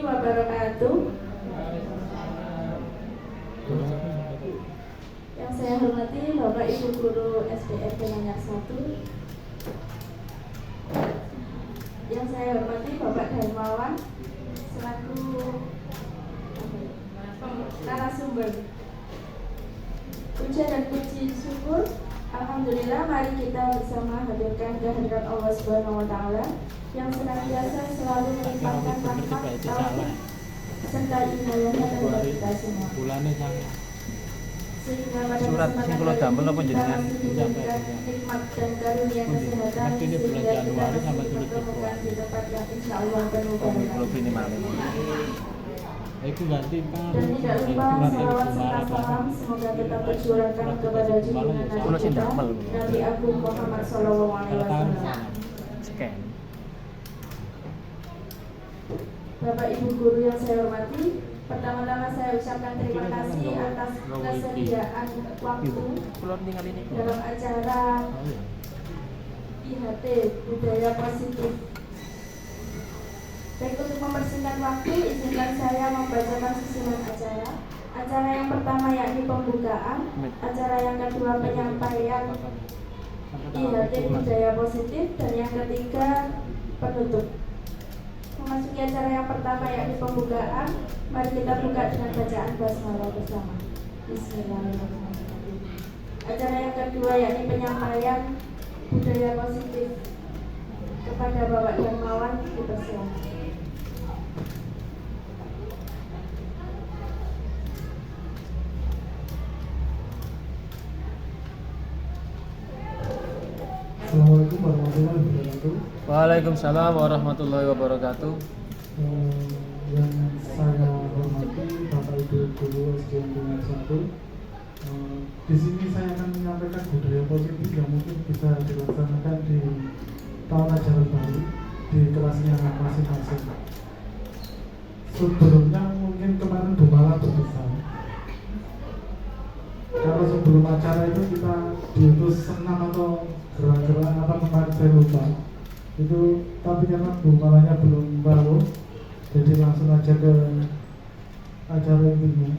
wabarakatuh. Yang saya hormati Bapak Ibu Guru SPRT Nanyar 1. Yang saya hormati Bapak Darmawan selaku narasumber. Puja dan puji syukur, alhamdulillah, mari kita bersama hadirkan kehadirat Allah Subhanahu wa taala yang senantiasa selalu melimpahkan rahmat, taufik serta inayahnya kepada kita semua. Sehingga pada kesempatan kali ini kita diberikan nikmat dan karunia kesehatan sehingga kita dipertemukan di tempat yang insya Allah penuh berkah. Dan tidak lupa salawat serta salam semoga tetap tercurahkan kepada junjungan Nabi kita, Nabi Agung Muhammad SAW. Bapak Ibu Guru yang saya hormati, pertama-tama saya ucapkan terima kasih atas kesediaan waktu dalam acara IHT Budaya Positif. Baik, untuk mempersingkat waktu, izinkan saya membacakan susunan acara. Acara yang pertama yakni pembukaan, acara yang kedua penyampaian IHT Budaya Positif, dan yang ketiga penutup. Memasuki acara yang pertama yakni pembukaan, mari kita buka dengan bacaan basmalah bersama. Bismillahirrahmanirrahim. Acara yang kedua yakni penyampaian budaya positif. Kepada Bapak Darmawan dipersilakan. Assalamualaikum warahmatullahi wabarakatuh. Waalaikumsalam warahmatullahi wabarakatuh. Yang saya hormati Bapak Ibu Guru SDN Nanyar 1. Di sini saya akan menyampaikan budaya positif yang mungkin bisa dilaksanakan di tahun ajaran baru di kelasnya masing-masing. Sebelumnya mungkin kemarin Dumala berpesan, kalau sebelum acara itu kita diutus senam atau gerak-gerak apa kemarin saya lupa itu, tapi karena Dumalanya belum bangun, jadi langsung aja ke acara intinya.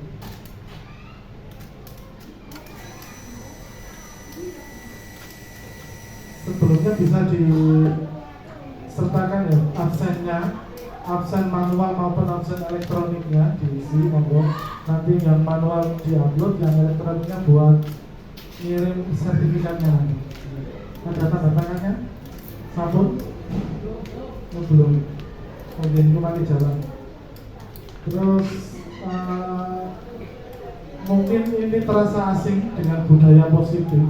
Sebelumnya bisa disertakan ya absennya, absen manual maupun absen elektroniknya diisi, monggo. Nanti yang manual diupload, yang elektroniknya buat ngirim sertifikatnya nanti. Ada tanda tangannya? Sabun? Belum. Mungkin itu nanti jalan. Terus mungkin ini terasa asing dengan budaya positif.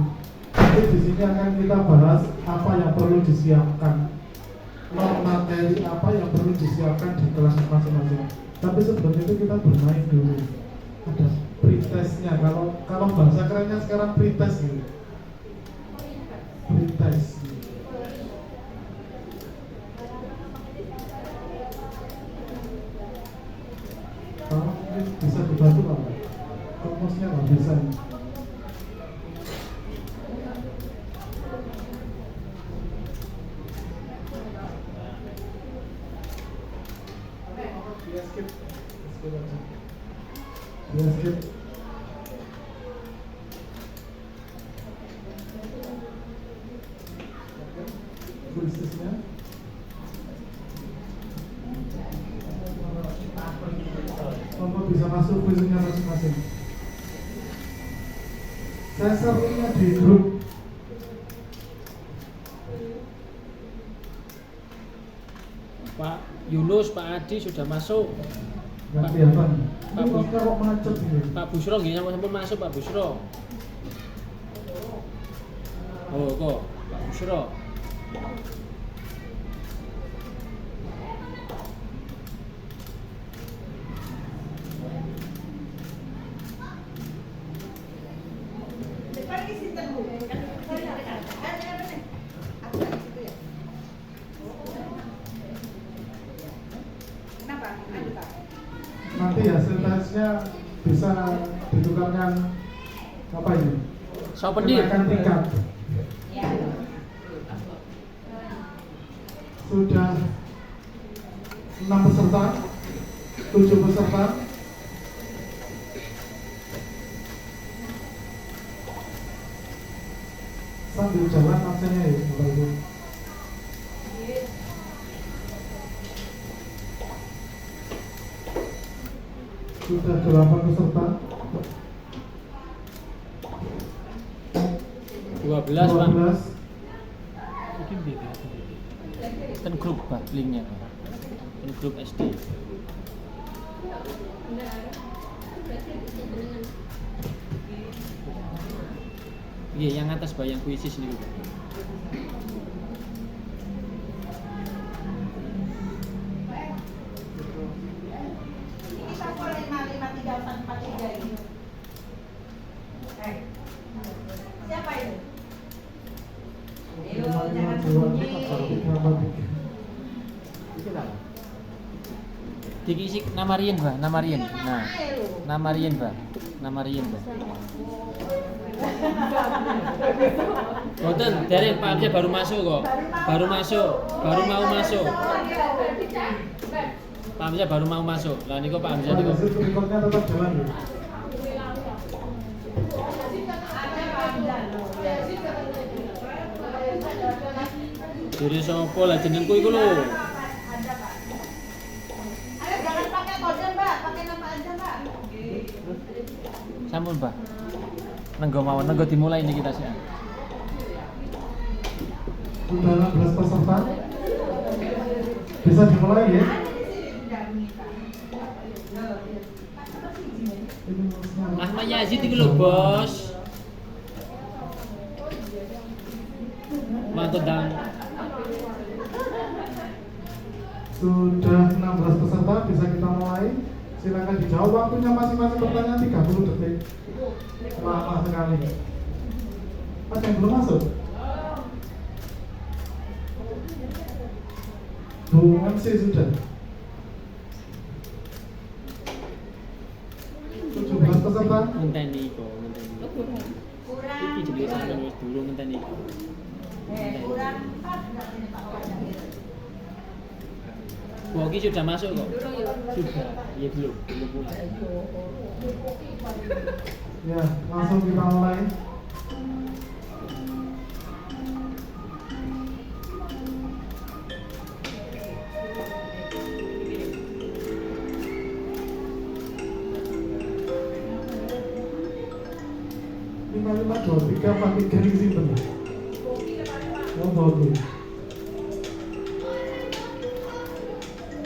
Tapi di sini akan kita bahas apa yang perlu disiapkan, non materi apa yang perlu disiapkan di kelas masing-masing. Tapi sebelum itu kita bermain dulu. Ada pretestnya. Kalau bahasa kerennya sekarang pretest gitu. Pretest. Kalau mungkin bisa dibantu Pak. Komposnya nggak bisa. Skip. Kuisnya. Untuk bisa masuk kuisnya masing-masing. Saya share-nya di grup. Pak Yunus, Pak Adi sudah masuk. Ganti apa? Pak Busro macet ini. Pak Busro nggih sampun masuk Pak Busro. Oh, kok Pak Busro. Nanti hasil tesnya bisa ditukarkan apa ini? Souvenir. Kenaikan tingkat. Sudah 6 peserta 7 peserta. Sambil jalan absennya ya, Bapak Ibu. Sudah 8 peserta. 12 Pak. 12. Iki beda. Kan grup Pak linknya Pak. Ini grup SD. Iya, yang atas Pak, yang puisis nih Pak. Ini sampel 53443 ini. Siapa itu? Ayo, jangan sembunyi. Dikisi nama Rien Pak, nama Rien. Nah, nama Rien Pak. Nama Rien Pak. Boten, dereng Pak Amja baru masuk kok. Baru masuk, baru mau masuk. Pak Amja baru mau masuk. Lah niku Pak Amja niku. Rekornya tetap jalan ya. Jadi sapa lah jenengku iku lho. Ayo jangan pakai kode Mbak, pakai nama aja Mbak. Sampun Pak. Nenggo mawon, nenggo dimulai ini kita sih. Sudah 16 peserta. Bisa dimulai ya. Ahmad Yazid iku lho, Bos. Mantu dan Sudah 16 peserta, bisa kita mulai. Silakan dijawab, waktunya masing-masing pertanyaan 30 detik. Lama sekali. Ada yang belum masuk? Bu MC sudah. 17 peserta. ngenteni kok, ngenteni. Kurang. Iki jenenge sampeyan wis durung ngenteni. Kurang 4 enggak ini Pak Wajah. Boki sudah masuk kok. Sudah. Iya belum mulai. Ya, langsung kita mulai. Lima dua tiga empat tiga di sini benar. Oh bagus.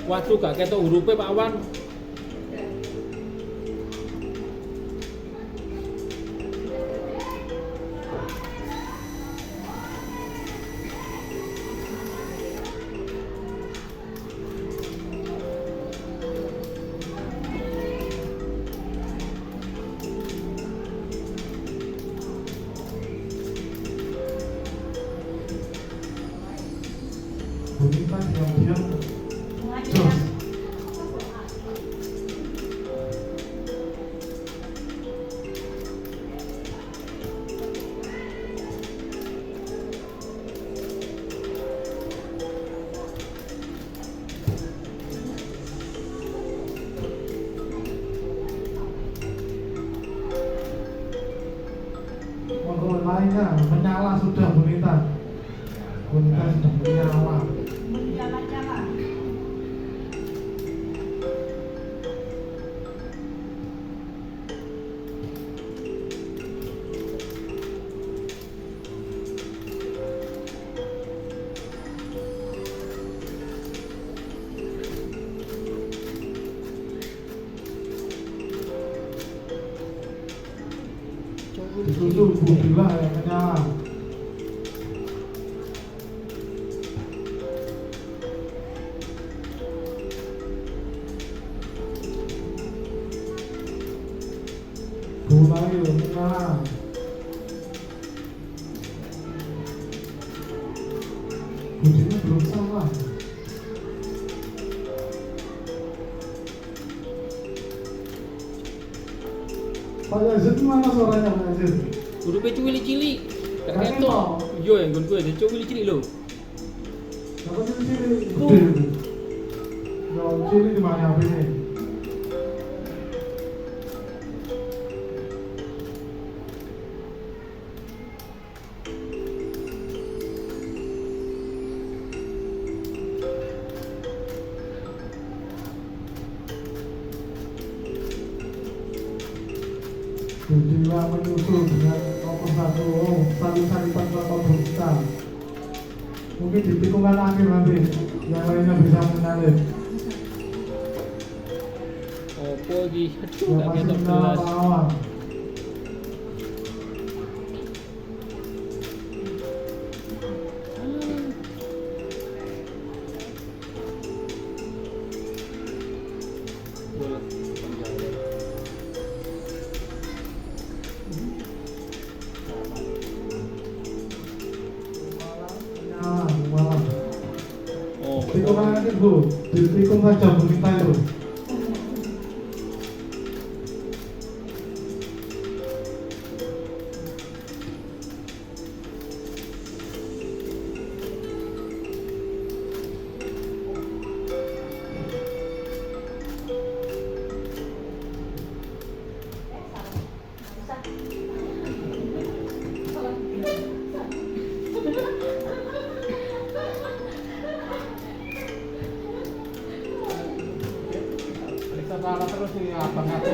Waduh gak ketok hurufe Pak Wan. Bunyikan diam-diam. Terus. Kontrol lainnya menyala sudah Bunita. Bunita sudah menyala. Jalan-jalan. Disusul Budila yang menyala. Mulai menyala. Budina belum salah. Pak Yazid mana suaranya Pak Yazid? Hurufe cilik-cilik. Gak Gak ketok. ketok. Iya yang nggonku ya cilik-cilik lho. Apa sih sini? Gede. Yang cili di mana HP ini? Budiwa menyusul dengan nomor 1. Oh, salib-saliban sama berita. Mungkin di tikungan akhir nanti yang lainnya bisa mengalir. Opo iki? Aduh, Yang gak masih ketok menyala jelas. awal. Oh, Tikungan akhir Bu, ditikung saja berita itu. Salah terus ini abang aku.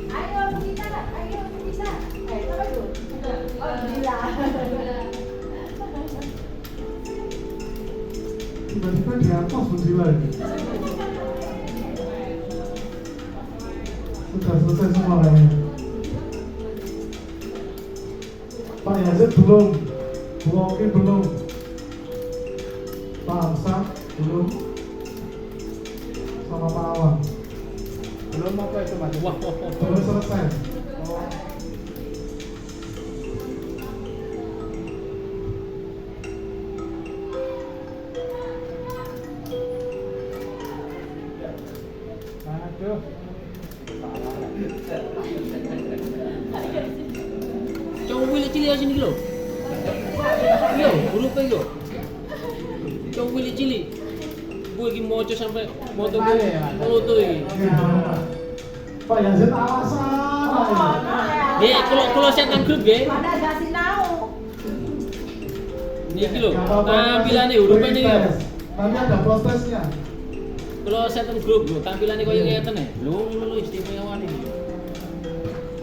Ayo kita, ayo bisa. Coba dulu. Oh, gila. Tiba-tiba di atas Budiwa ini. Sudah selesai semua kayaknya. Pak Yazid belum, Bu Oki belum, Pak Hamzah belum, sama Pak Awan Belum apa itu Mas? wah, belum selesai. Aduh. Cowok wilik cilik sini lho. Yo, urupe yo. Cowok wilik cilik. Gue iki moco sampai moto gue moto iki. Ya, Pak Yazid alasan. Nggih, kalau setan grup nggih. Mana gak sinau? Niki lho, tampilane urupe niki. Nanti ada prosesnya. Kalau setan grup lho, tampilane koyo ngeten e. Lho istimewa nih.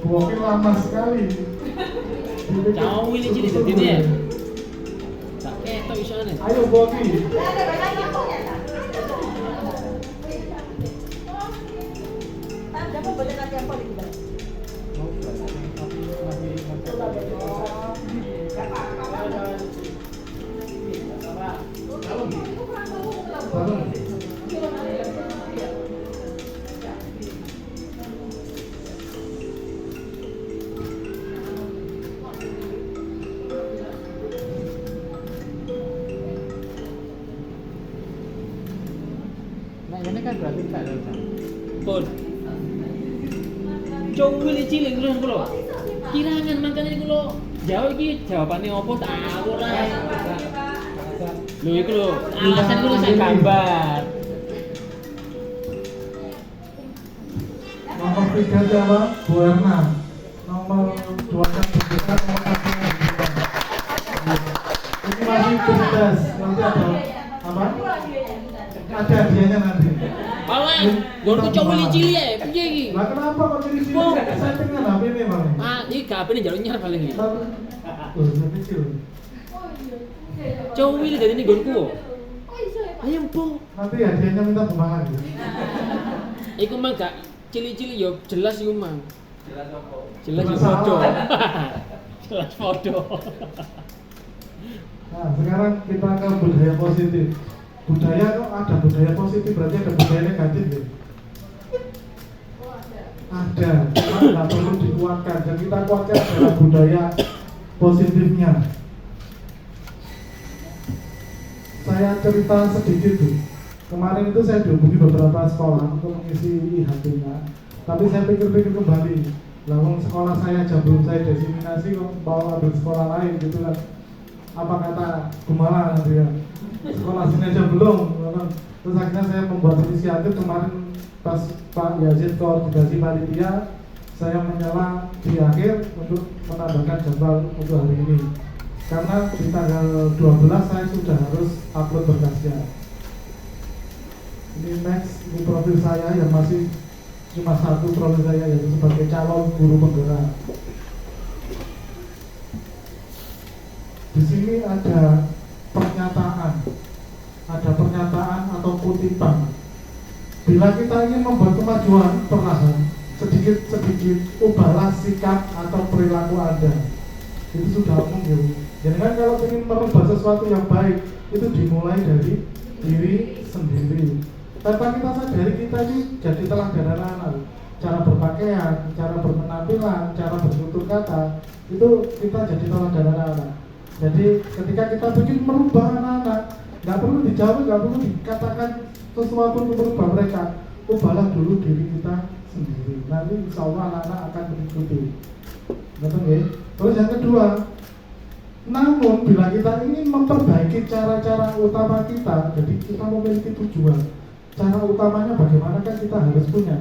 Bu Oki lama sekali. Cowok wilik cilik dadi ne. Tak ketok isane. Ayo Bu Oki. Ada banyak yang punya kan? Dapat banyak nanti apa di kita? Baru. Nah ini kan berarti tak ada. Pun. Cowok wilik cilik terus kula. Kirangan makane kula jawab iki jawabane opo tak aku ora. Lho iku lho, alasan kula sak gambar. Nomor 3 Jawa, Bu Erna. Nomor 2 kan berita, nomor 1 ini masih berdas. Nanti ada apa? Ada hadiahnya nanti. Malah, gonku cowok wilik cilik ya, piye iki? Lah kenapa kok jadi sini? Oh. Settingan HP ini Bang. Ah, iki gak apane njaluk nyar paling iki. Tuh, saya kecil. Cowok wilik dadi gonku. Ayo, Bung. Nanti hadiahnya minta sumbangan. Iku mah gak cilik-cilik yo jelas iku mang. Jelas yo Jelas foto. apa? Jelas foto. Nah, sekarang kita ke budaya positif. Budaya kok ada budaya positif, berarti ada budaya negatif ya? Ada, cuma nggak perlu dikuatkan. Dan kita kuatkan adalah budaya positifnya. Saya cerita sedikit tuh. Kemarin itu saya dihubungi beberapa sekolah untuk mengisi IHT-nya. Tapi saya pikir-pikir kembali, lalu sekolah saya aja belum saya desiminasi kok mau ambil sekolah lain gitu kan. Apa kata Gumala nanti ya, sekolah sini aja belum. Terus akhirnya saya membuat inisiatif kemarin pas Pak Yazid koordinasi panitia, saya menyela di akhir untuk menambahkan jadwal untuk hari ini. Karena di tanggal 12 saya sudah harus upload berkasnya. Ini next, ini profil saya yang masih cuma satu profil saya, yaitu sebagai calon guru penggerak. Di sini ada pernyataan atau kutipan. Bila kita ingin membuat kemajuan perlahan, sedikit-sedikit ubahlah sikap atau perilaku Anda. Itu sudah umum ya. Jadi kan kalau ingin merubah sesuatu yang baik, itu dimulai dari diri sendiri. Tanpa kita sadari, kita ini jadi teladan anak-anak. Cara berpakaian, cara berpenampilan, cara bertutur kata, itu kita jadi teladan anak-anak. Jadi ketika kita ingin merubah anak-anak, nggak perlu dijawab, nggak perlu dikatakan sesuatu untuk merubah mereka. Ubahlah dulu diri kita sendiri. Nanti insya Allah anak-anak akan mengikuti. Betul ya? Terus yang kedua, namun bila kita ingin memperbaiki cara-cara utama kita, jadi kita memiliki tujuan, cara utamanya bagaimana kan kita harus punya.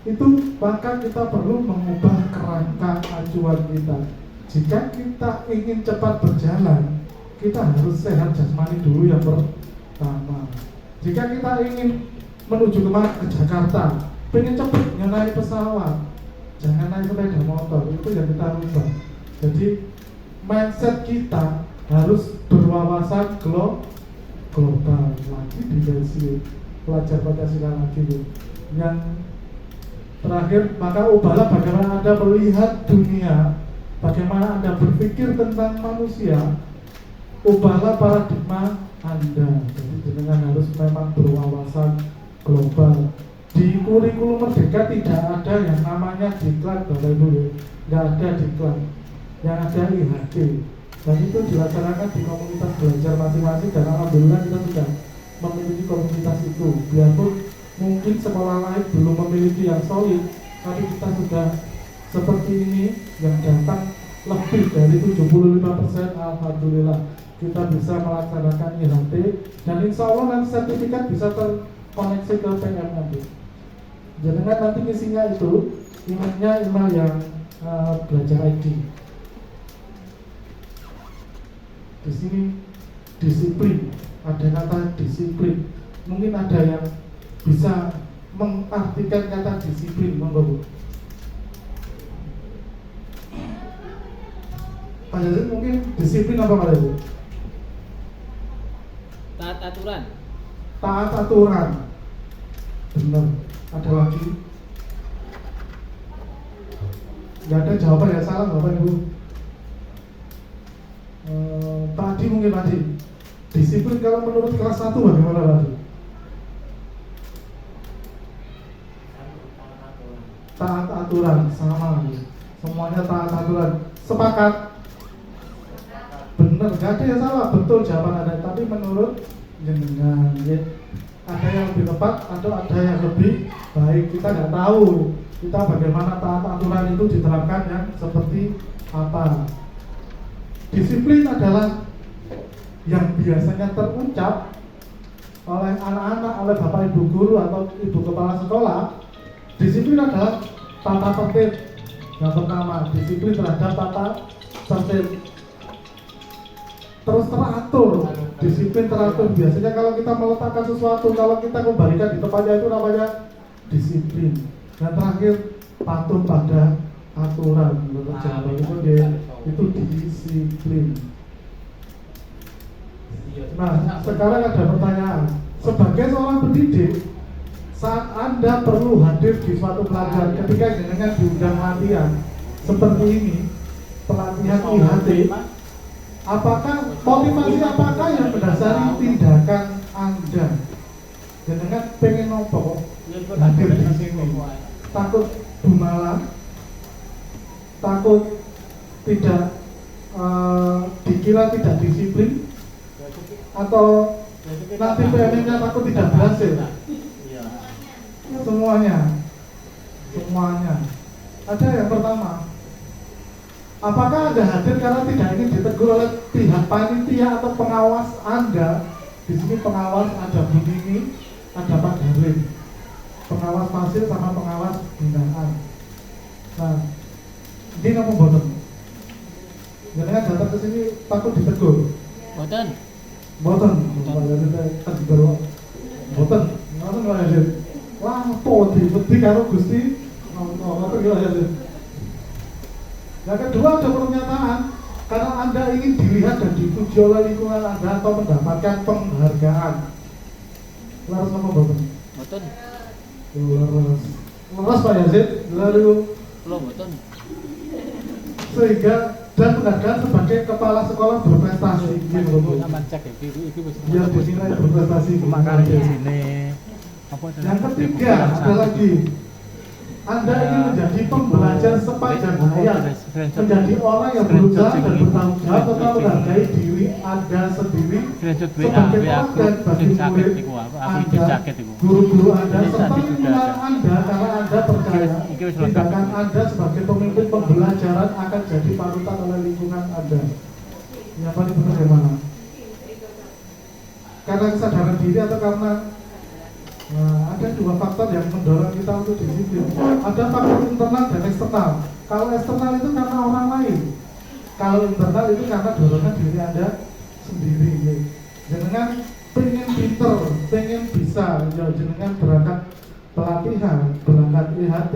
Itu maka kita perlu mengubah kerangka acuan kita. Jika kita ingin cepat berjalan, kita harus sehat jasmani dulu yang pertama. Jika kita ingin menuju ke Jakarta, pengen cepat naik pesawat, jangan naik sepeda motor, itu yang kita rubah. Jadi mindset kita harus berwawasan global. Lagi di versi pelajar Pancasila lagi. Yang terakhir, maka ubahlah bagaimana Anda melihat dunia, bagaimana Anda berpikir tentang manusia. Ubahlah paradigma Anda. Jadi dengan harus memang berwawasan global. Di kurikulum Merdeka tidak ada yang namanya diklat, Bapak Ibu. Nggak ada diklat. Yang ada IHT. Dan itu dilaksanakan di komunitas belajar masing-masing. Dan alhamdulillah kita sudah memiliki komunitas itu. Biarpun mungkin sekolah lain belum memiliki yang solid, tapi kita sudah seperti ini yang datang lebih dari 75%. Alhamdulillah kita bisa melaksanakan IHT, dan insya Allah nanti sertifikat bisa terkoneksi ke PM nanti. Jadi nanti misinya itu email yang belajar ID. Di sini disiplin, ada kata disiplin. Mungkin ada yang bisa mengartikan kata disiplin, monggo Bu. Pak Yazid mungkin disiplin apa Pak Yazid? Taat aturan. Taat aturan. Benar. Ada lagi? Nggak ada jawaban yang salah Bapak Ibu. Tadi mungkin tadi disiplin kalau menurut kelas 1 bagaimana tadi? Taat aturan sama, semuanya taat aturan. Sepakat? Benar, gak ada yang salah, betul jawaban Anda. Tapi menurut jenengan, ya, ada yang lebih tepat atau ada yang lebih baik, kita nggak tahu. Kita bagaimana taat aturan itu diterapkan yang seperti apa. Disiplin adalah yang biasanya terucap oleh anak-anak, oleh bapak ibu guru atau ibu kepala sekolah. Disiplin adalah tata tertib. Yang pertama, disiplin terhadap tata tertib. Terus teratur, disiplin teratur. Biasanya kalau kita meletakkan sesuatu, kalau kita kembalikan di tempatnya, itu namanya disiplin. Dan terakhir, patuh pada aturan. Itu disiplin. Nah, sekarang ada pertanyaan. Sebagai seorang pendidik, saat Anda perlu hadir di suatu pelajaran, ketika dengan diundang latihan seperti ini, pelatihan IHT, apakah motivasi apakah yang mendasari tindakan Anda? Dengan pengen nopo hadir di sini, takut bumalang, takut tidak dikira tidak disiplin, atau nanti PM-nya takut tidak berhasil? Semuanya. Ada yang pertama, apakah Anda hadir karena tidak ingin ditegur oleh pihak panitia atau pengawas Anda? Di sini pengawas ada Bu Nini, ada Pak Darwin, pengawas masif sama pengawas binaan. Nah, ini kamu boten. Jangan datang ke sini takut ditegur. Boten. Boten, kan baru boten. Ngoten Pak Yazid. Wah, po dibeti karo Gusti. Ngoten Pak Yazid. Yang kedua ada pernyataan karena Anda ingin dilihat dan dipuji oleh lingkungan Anda atau mendapatkan penghargaan. Laras sama boten. Boten. Laras Pak Yazid. Lalu Belum boten. sehingga dan penghargaan sebagai kepala sekolah berprestasi. Aman cek ya, iki wis Biar dinilai berprestasi. kemakan di sini. Apa Yang ketiga ada lagi, Anda ingin menjadi pembelajar sepanjang hayat, menjadi orang yang berusaha dan bertanggung jawab tentang menghargai diri Anda sendiri sebagai teladan bagi murid Anda, guru-guru Anda, serta lingkungan Anda karena Anda percaya tindakan Anda sebagai pemimpin pembelajaran akan jadi panutan oleh lingkungan Anda. Yang paling benar yang mana? Karena kesadaran diri atau karena ada dua faktor yang mendorong kita untuk disiplin. Ada faktor internal dan eksternal. Kalau eksternal itu karena orang lain. Kalau internal itu karena dorongan diri Anda sendiri. Jenengan pengen pinter, pengen bisa, ya jenengan berangkat pelatihan, berangkat IHT.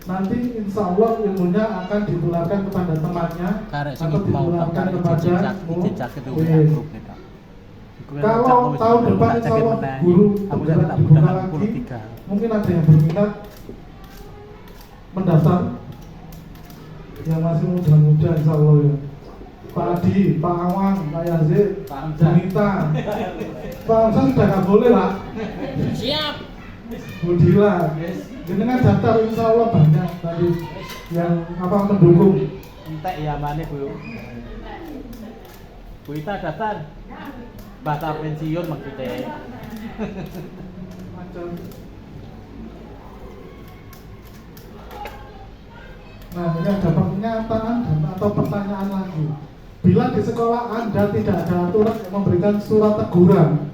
Nanti insya Allah ilmunya akan ditularkan kepada temannya atau ditularkan kepada kalau tahun depan insya Allah guru bergerak dibuka lagi, mungkin ada yang berminat mendaftar yang masih muda-muda insya Allah ya. Pak Adi, Pak Awang, Pak Yazid, Bu Nita, Pak Amsan sudah nggak boleh lah. Siap. Bu Dila, jenengan daftar insya Allah banyak tadi yang mendukung. entek ya mana Bu. Bu Ita daftar. Batal pensiun maksudnya. Nah, ini ada pernyataan dan atau pertanyaan lagi. Bila di sekolah Anda tidak ada aturan yang memberikan surat teguran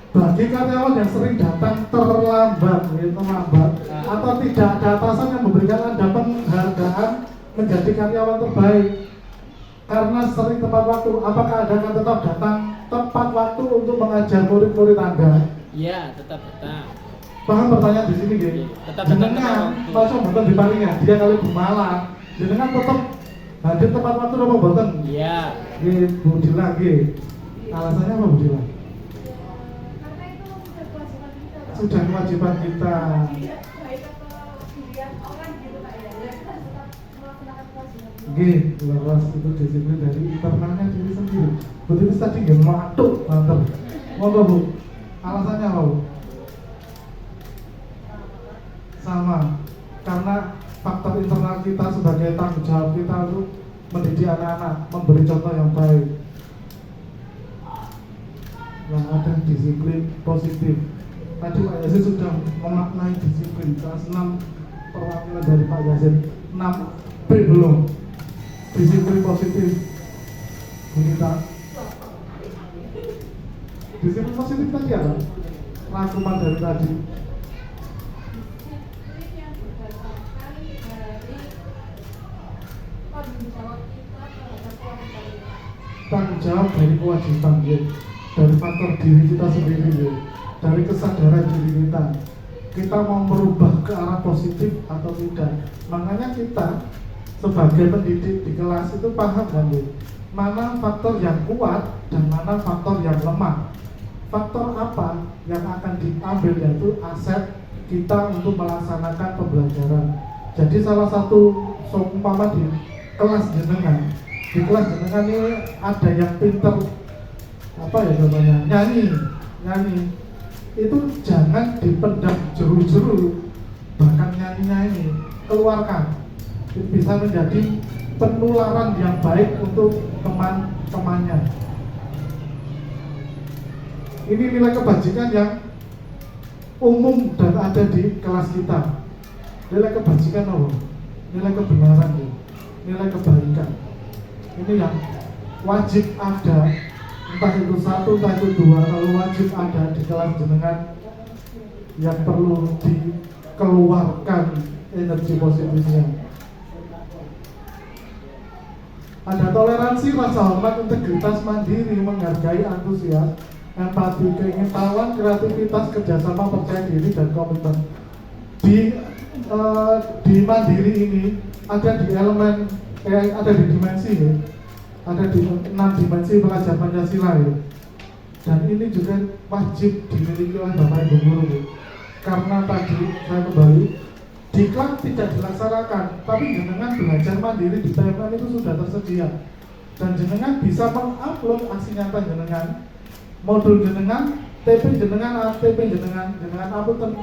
bagi karyawan yang sering datang terlambat, atau tidak ada atasan yang memberikan Anda penghargaan menjadi karyawan terbaik karena sering tepat waktu, apakah Anda akan tetap datang tepat waktu untuk mengajar murid-murid Anda? Iya, tetap. Paham pertanyaan di sini gitu? Tetap Jenengan, kalau betul di palingnya, dia kali Bumalang, jenengan tetap hadir tepat waktu apa boten? Iya. Bu Dila, alasannya apa Bu Dila? Sudah kewajiban kita. Lepas itu disiplin dari internalnya diri sendiri. Betul tadi nggak matuk, mantap. Monggo Bu, alasannya apa Bu? Sama, karena faktor internal kita sebagai tanggung jawab kita untuk mendidik anak-anak, memberi contoh yang baik. Yang ada disiplin positif. Tadi Pak Yazid sudah memaknai disiplin kelas 6 perwakilan dari Pak Yazid 6B belum. Disiplin positif. Bunita. Disiplin positif tadi apa? Rangkuman dari tadi. Tanggung jawab dari kewajiban ya. Dari faktor diri kita sendiri ya. Dari kesadaran diri kita mau merubah ke arah positif atau tidak. Makanya kita sebagai pendidik di kelas itu paham kan ya, mana faktor yang kuat dan mana faktor yang lemah. Faktor apa yang akan diambil yaitu aset kita untuk melaksanakan pembelajaran. Jadi salah satu seumpama di kelas jenengan, di kelas jenengan ini ada yang pinter apa ya namanya nyanyi itu jangan dipendam jeru-jeru, bahkan nyanyinya ini keluarkan, itu bisa menjadi penularan yang baik untuk teman-temannya. Ini nilai kebajikan yang umum dan ada di kelas kita. Nilai kebajikan apa? Nilai kebenaran, nilai kebaikan. Ini yang wajib ada, entah itu satu, entah itu dua. Kalau wajib ada di kelas jenengan yang perlu keluarkan energi positifnya. Ada toleransi, rasa hormat, integritas, mandiri, menghargai, antusias, empati, keingintahuan, kreativitas, kerjasama, percaya diri, dan komitmen. Di mandiri ini ada di elemen, ada di dimensi ya, ada di 6 dimensi belajar Pancasila ya. Dan ini juga wajib dimiliki oleh Bapak Ibu guru ya. Karena tadi saya kembali, diklat tidak dilaksanakan, tapi jenengan belajar mandiri di PMN itu sudah tersedia. Dan jenengan bisa mengupload aksi nyata jenengan, modul jenengan, TP jenengan, ATP jenengan upload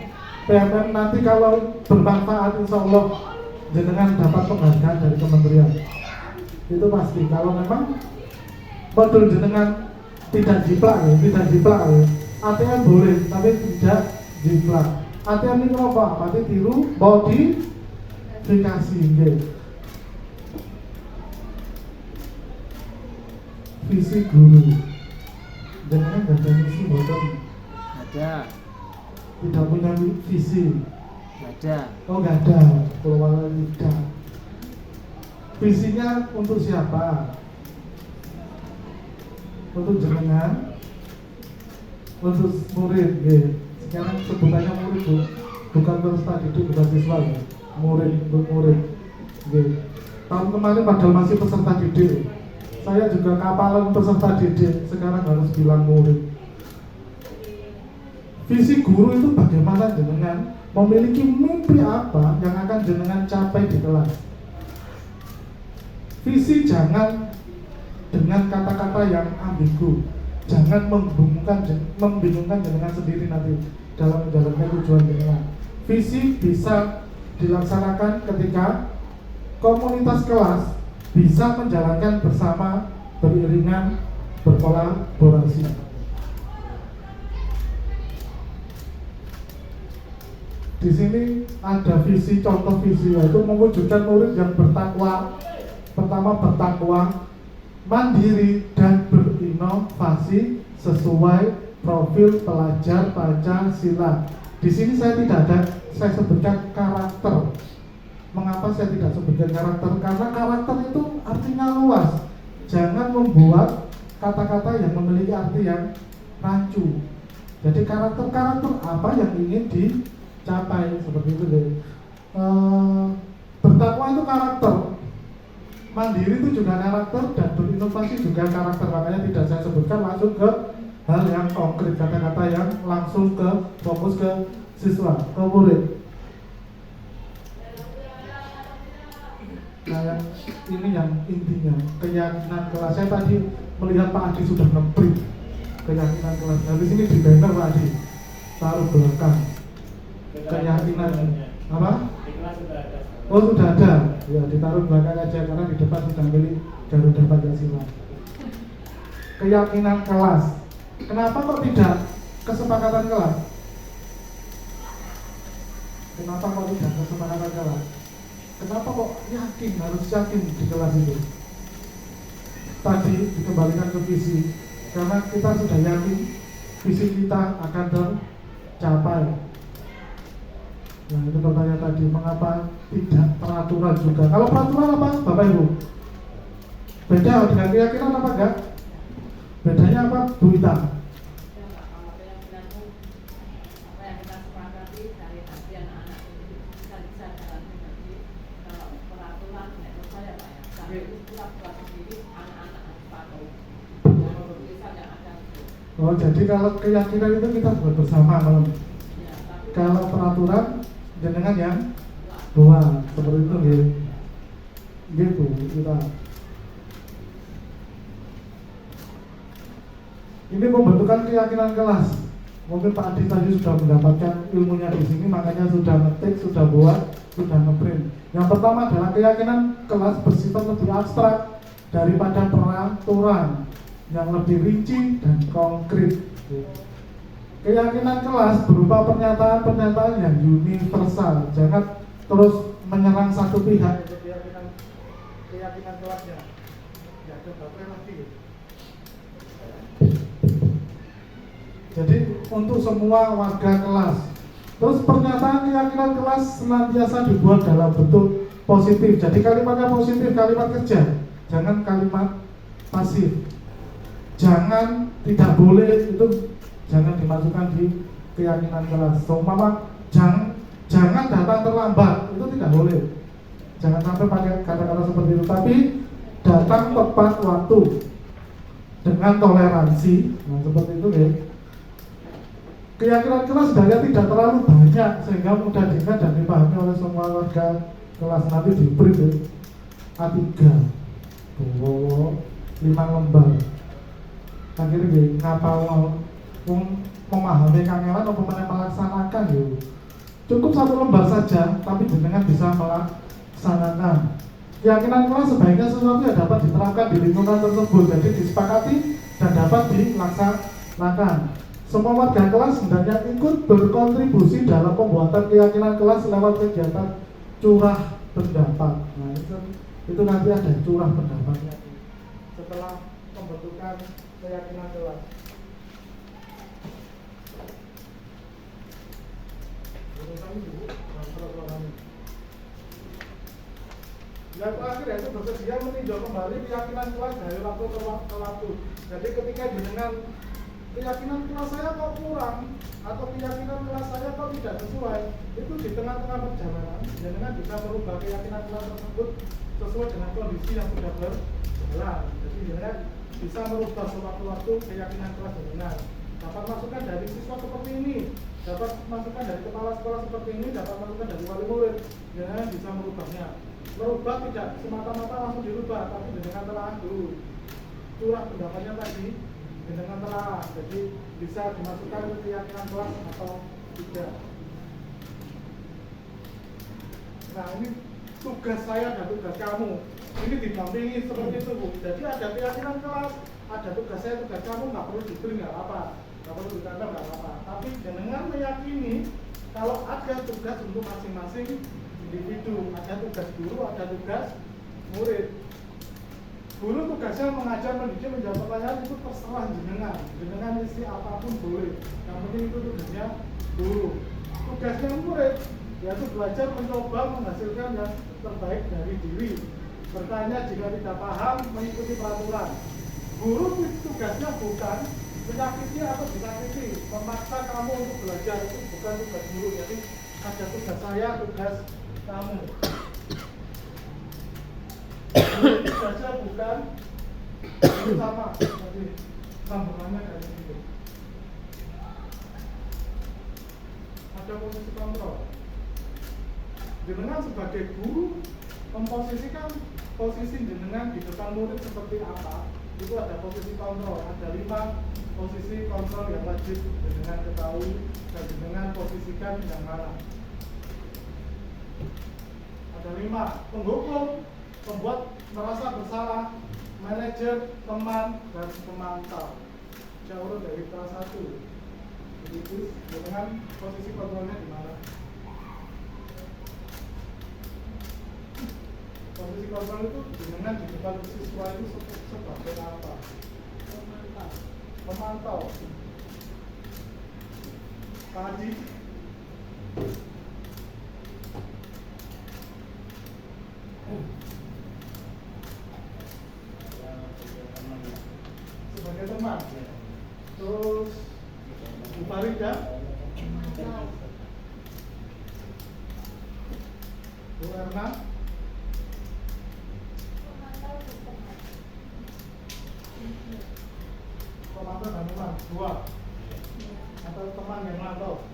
PMN. Nanti kalau bermanfaat, insya Allah jenengan dapat penghargaan dari kementerian. Itu pasti. Kalau memang modul jenengan tidak jiplak ya. ATM boleh, tapi tidak jiplak. ATM ini apa? Berarti tiru, modifikasi. Visi guru. Jenengan gak ada misi boten. Ada. Tidak punya visi. Ada. Oh nggak ada, keluar tidak. Visinya untuk siapa? Untuk jenengan, untuk murid, ya. Sekarang sebutannya murid bu, bukan peserta didik, bukan siswa ya. Murid untuk murid. Ya. Tahun kemarin padahal masih peserta didik. Saya juga kapalan peserta didik, sekarang harus bilang murid. Visi guru itu bagaimana jenengan memiliki mimpi apa yang akan jenengan capai di kelas. Visi jangan dengan kata-kata yang ambigu, jangan membingungkan jenengan sendiri nanti dalam menjalankan tujuan jenengan. Visi bisa dilaksanakan ketika komunitas kelas bisa menjalankan bersama, beriringan, berkolaborasi. Di sini ada visi, contoh visi, yaitu mewujudkan murid yang bertakwa. Pertama, bertakwa, mandiri, dan berinovasi sesuai profil pelajar Pancasila. Di sini saya sebutkan karakter. Mengapa saya tidak sebutkan karakter? Karena karakter itu artinya luas. Jangan membuat kata-kata yang memiliki arti yang rancu. Jadi karakter apa yang ingin dicapai, seperti itu deh. Bertakwa itu karakter, mandiri itu juga karakter, dan berinovasi juga karakter. Makanya tidak saya sebutkan, langsung ke hal yang konkret, kata-kata yang langsung ke fokus ke siswa, ke murid. Nah, yang ini yang intinya keyakinan kelas. Saya tadi melihat Pak Adi sudah nge-print keyakinan kelas. Nah, di sini di banner Pak Adi taruh belakang keyakinan apa? Oh sudah ada, ya ditaruh belakang aja karena di depan sudah milik Garuda Pancasila. Keyakinan kelas. Kenapa kok tidak kesepakatan kelas? Kenapa kok tidak kesepakatan kelas? Kenapa kok harus yakin di kelas itu? Tadi dikembalikan ke visi, karena kita sudah yakin visi kita akan tercapai. Nah itu pertanyaan tadi, mengapa tidak peraturan juga? Kalau peraturan apa Bapak Ibu? Beda dengan keyakinan apa enggak? Bedanya apa Bu Ita? Oh jadi kalau keyakinan itu kita buat bersama kalau peraturan jenengan yang buat seperti itu gitu kita. Ini pembentukan keyakinan kelas. Mungkin Pak Adi tadi sudah mendapatkan ilmunya di sini, makanya sudah ngetik, sudah buat, sudah ngeprint. Yang pertama adalah keyakinan kelas bersifat lebih abstrak daripada peraturan yang lebih rinci dan konkret. Keyakinan kelas berupa pernyataan-pernyataan yang universal. Jangan terus menyerang satu pihak. Keyakinan kelasnya. Ya, coba lagi. Jadi untuk semua warga kelas, Terus pernyataan keyakinan kelas senantiasa dibuat dalam bentuk positif. Jadi kalimatnya positif, kalimat kerja, jangan kalimat pasif. Jangan, tidak boleh, itu jangan dimasukkan di keyakinan kelas. Seumpama jangan datang terlambat, itu tidak boleh. Jangan sampai pakai kata-kata seperti itu. Tapi datang tepat waktu dengan toleransi, nah seperti itu ya. Keyakinan kelas daya tidak terlalu banyak sehingga mudah diingat dan dipahami oleh semua warga kelas. Nanti diberi A3 5 lembar. Akhirnya gini, ngapal memahami kangelan atau melaksanakan yuk. Cukup 1 lembar saja, tapi jenengan bisa melaksanakan. Keyakinan kelas sebaiknya sesuatu yang dapat diterapkan di lingkungan tersebut, jadi disepakati dan dapat dilaksanakan. Semua warga kelas hendaknya ikut berkontribusi dalam pembuatan keyakinan kelas lewat kegiatan curah pendapat. Nah itu nanti ada curah pendapatnya setelah pembentukan keyakinan kelas. Yang terakhir yaitu bersedia meninjau kembali keyakinan kelas dari waktu ke waktu. Jadi ketika jenengan keyakinan kelas saya kok kurang atau keyakinan kelas saya kok tidak sesuai, itu di tengah-tengah perjalanan jenengan bisa merubah keyakinan kelas tersebut sesuai dengan kondisi yang sudah berjalan. Jadi jenengan bisa merubah sewaktu-waktu keyakinan kelas jenengan. Dapat masukan dari siswa seperti ini, dapat masukan dari kepala sekolah seperti ini, dapat masukan dari wali murid, jenengan bisa merubahnya. Merubah tidak semata-mata langsung dirubah, tapi jenengan telah dulu curah pendapatnya tadi dengan telah, jadi bisa dimasukkan ke keyakinan kelas atau tidak. Nah ini tugas saya dan tugas kamu, ini didampingi seperti itu Bu. Jadi ada keyakinan kelas, ada tugas saya, tugas kamu, nggak perlu diberi, nggak apa, nggak perlu ditambah, nggak apa. Tapi dengan meyakini kalau ada tugas untuk masing-masing individu, ada tugas guru, ada tugas murid. Guru tugasnya mengajar, mendidik, menjawab pertanyaan, itu terserah jenengan isi apapun boleh. Yang penting itu tugasnya guru. Tugasnya murid yaitu belajar mencoba menghasilkan yang terbaik dari diri. Bertanya jika tidak paham, mengikuti peraturan. Guru tugasnya bukan menyakiti atau disakiti, memaksa kamu untuk belajar, itu bukan tugas guru. Jadi ada tugas saya, tugas kamu. Tugasnya bukan itu sama, jadi sambungannya dari itu. Ada posisi kontrol. Jenengan sebagai guru memposisikan posisi jenengan di depan murid seperti apa? Itu ada posisi kontrol. Ada 5 posisi kontrol yang wajib jenengan ketahui dan jenengan posisikan yang mana. Ada 5: penghukum, pembuat merasa bersalah, manajer, teman, dan pemantau. Saya urut dari kelas 1. Jadi dengan posisi kontrolnya di mana? Posisi kontrol itu dengan di depan siswa itu sebagai apa? Pemantau. Tadi sebagai teman. Terus Bu Farida, Bu Erna, pemantau dan teman, 2 atau teman yang mantau.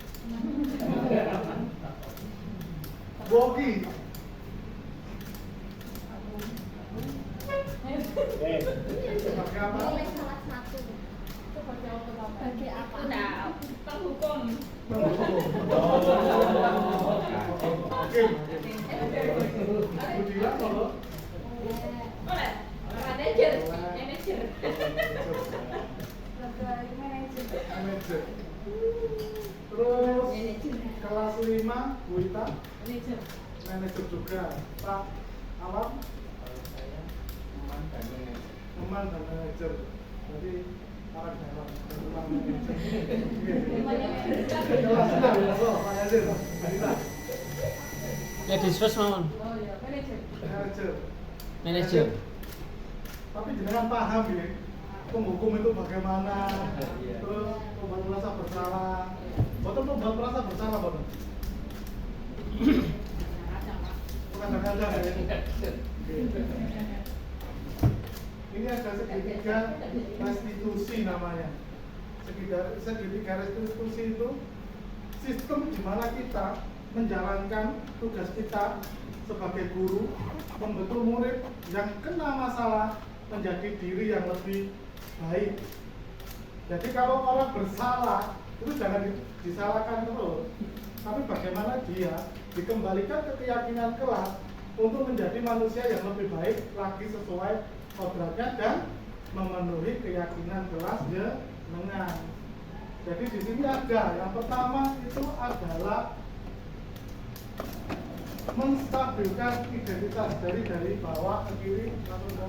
Bogi, sebagai apa? Bagi aku dah penghukum. Oke. Budila kalau Boleh. Manajer. manajer. Terus kelas 5 Bu Ita manajer juga. Pak Alam teman dan manajer. Jadi orang dalam manajer. Kelas 6 ya, Manajer, Mbak. Ladies first mawon. Oh iya, manajer. Manajer. Manajer. Tapi jangan paham ya, penghukum itu bagaimana, Iya. terus membuat merasa bersalah. Betul membuat merasa bersalah, betul. Bukan ada ya. Ini ada segitiga restitusi namanya. Segitiga restitusi itu sistem di mana kita menjalankan tugas kita sebagai guru, membentuk murid yang kena masalah menjadi diri yang lebih baik. Jadi kalau orang bersalah itu jangan disalahkan terus, tapi bagaimana dia dikembalikan ke keyakinan kelas untuk menjadi manusia yang lebih baik lagi sesuai kodratnya dan memenuhi keyakinan kelas jenengan. Jadi di sini ada yang pertama itu adalah menstabilkan identitas dari bawah ke kiri atau ke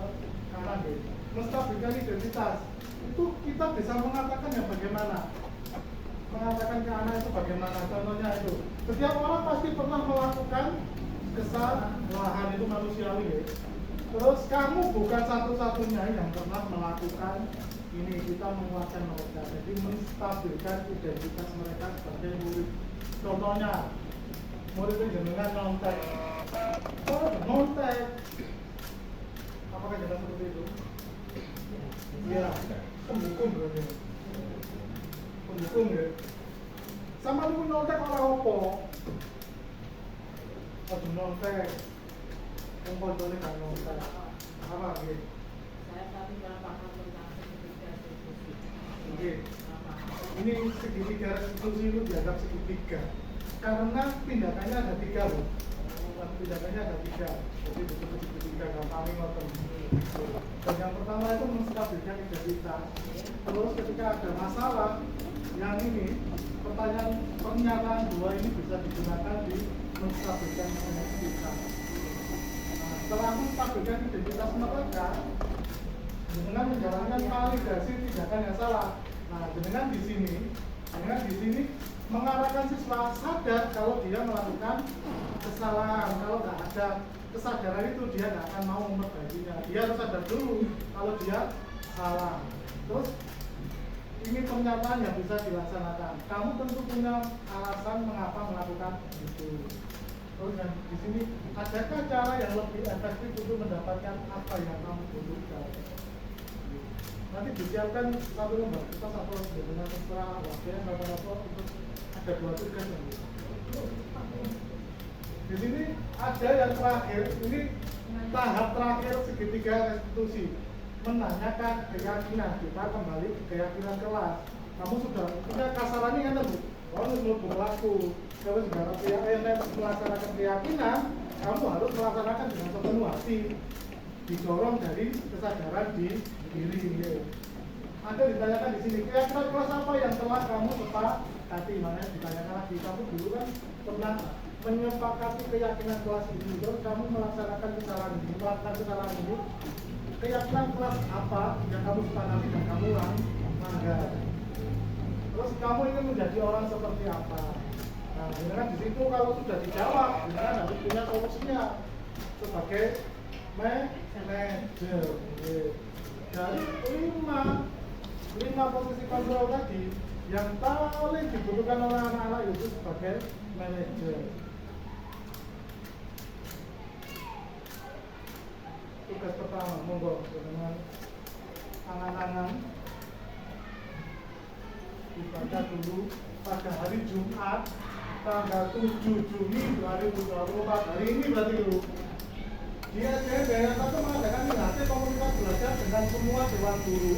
kanan deh. Menstabilkan identitas itu kita bisa mengatakan yang bagaimana? Mengatakan ke anak itu bagaimana? Contohnya itu, setiap orang pasti pernah melakukan kesalahan, itu manusiawi ya. Terus kamu bukan satu-satunya yang pernah melakukan ini. Kita menguatkan mereka, jadi menstabilkan identitas mereka sebagai murid. Contohnya, murid itu jenengan nyontek. Oh, nyontek. Apakah jangan seperti itu? Iya, penghukum berarti. Penghukum ya. Sama lu nyontek orang opo? Aduh nyontek. Yang kontrolnya gak nyontek. Apa gitu? Saya tadi kurang paham tentang segitiga restitusi. Oke. Ini segitiga restitusi itu dianggap segitiga karena tindakannya ada tiga loh. Tindakannya ada tiga, jadi disebut segitiga gampang ngoten. Dan yang pertama itu menstabilkan identitas. Terus ketika ada masalah, yang ini pernyataan dua ini bisa digunakan di menstabilkan identitas. Nah, setelah menstabilkan identitas mereka dengan menjalankan validasi tindakan yang salah. Nah, dengan di sini mengarahkan siswa sadar kalau dia melakukan kesalahan. Kalau nggak ada kesadaran itu dia nggak akan mau memperbaikinya. Dia harus sadar dulu kalau dia salah. Terus ini pernyataan yang bisa dilaksanakan. Kamu tentu punya alasan mengapa melakukan itu. Terus yang di sini adakah cara yang lebih efektif untuk mendapatkan apa yang kamu butuhkan? Nanti disiapkan satu lembar kita atau dengan terserah waktunya berapa untuk ada dua tugas yang di sini ada yang terakhir, ini tahap terakhir segitiga restitusi, menanyakan keyakinan. Kita kembali ke keyakinan kelas. Kamu sudah punya kasarannya kan Bu? Kamu belum berlaku. Kalau segala pihak yang melaksanakan keyakinan, kamu harus melaksanakan dengan sepenuh hati. Didorong dari kesadaran di diri. Ada ditanyakan di sini, keyakinan kelas apa yang telah kamu sepakati? Mana ditanyakan lagi, kamu dulu kan pernah menyepakati keyakinan kelas ini, terus kamu melaksanakan kesalahan ini, keyakinan kelas apa yang kamu sepakati dan kamu langgar? Terus kamu ingin menjadi orang seperti apa? Nah, dengan di situ kalau sudah dijawab, dengan harus punya solusinya sebagai manajer. Dari lima posisi kontrol tadi, yang paling dibutuhkan oleh anak-anak itu sebagai manajer. Tugas pertama, monggo dengan angan-angan dibaca dulu pada hari Jumat tanggal 7 Juni 2024. Hari ini berarti dulu. Dia daerah satu mengadakan hasil komunitas belajar dengan semua dewan guru,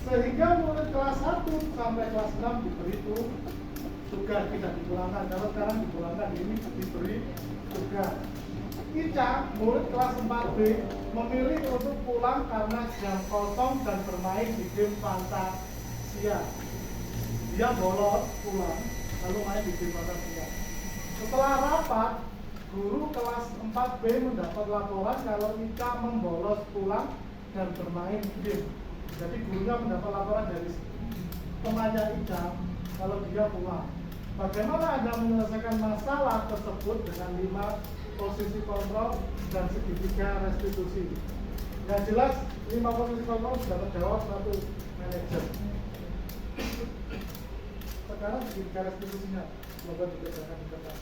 sehingga mulai kelas 1 sampai kelas 6 diberi tugas, tidak dipulangkan. Kalau sekarang dipulangkan, ini diberi tugas. Ica, murid kelas 4B, memilih untuk pulang karena jam kosong dan bermain di game Fantasia. Dia bolos pulang, lalu main di game Fantasia. Setelah rapat, guru kelas 4B mendapat laporan kalau Ica membolos pulang dan bermain game. Jadi gurunya mendapat laporan dari temannya Ica kalau dia pulang. Bagaimana Anda menyelesaikan masalah tersebut dengan 5 posisi kontrol dan segitiga restitusi? Yang jelas 5 posisi kontrol sudah terjawab satu manajer. Sekarang segitiga restitusinya, semoga dikerjakan di depan.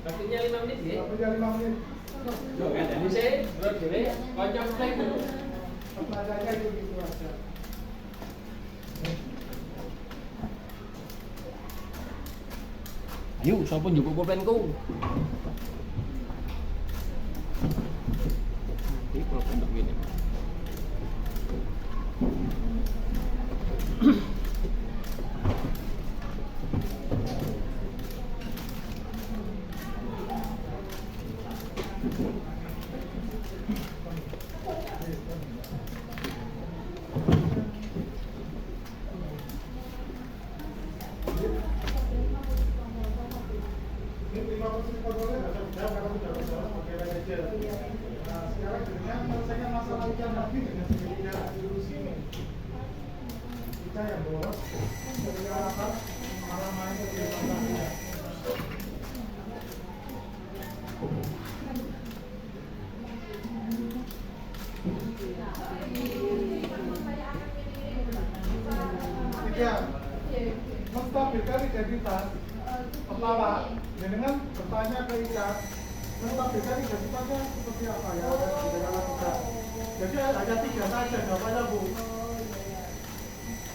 Waktunya 5 menit ya? Waktunya 5 menit. Yo, kan dari saya, bro, dewe, kocok flag dulu. Pertanyaannya itu aja. Ayo, siapa njupuk pulpenku? Nanti pulpen tak gini. Ini 5 posisi kontrolnya nggak usah dijawab karena sudah berjalan pakai manajer. Nah, sekarang dengan menyelesaikan masalah ikan lagi dengan segitiga restitusi ini. Kita yang bolos, ketika rapat malah main ke dia. Tiga, menstabilkan identitas. Pertama, dengan bertanya ke Ica, menstabilkan identitasnya seperti apa ya? Kita lakukan. Jadi hanya 3 saja jawabannya, Bu.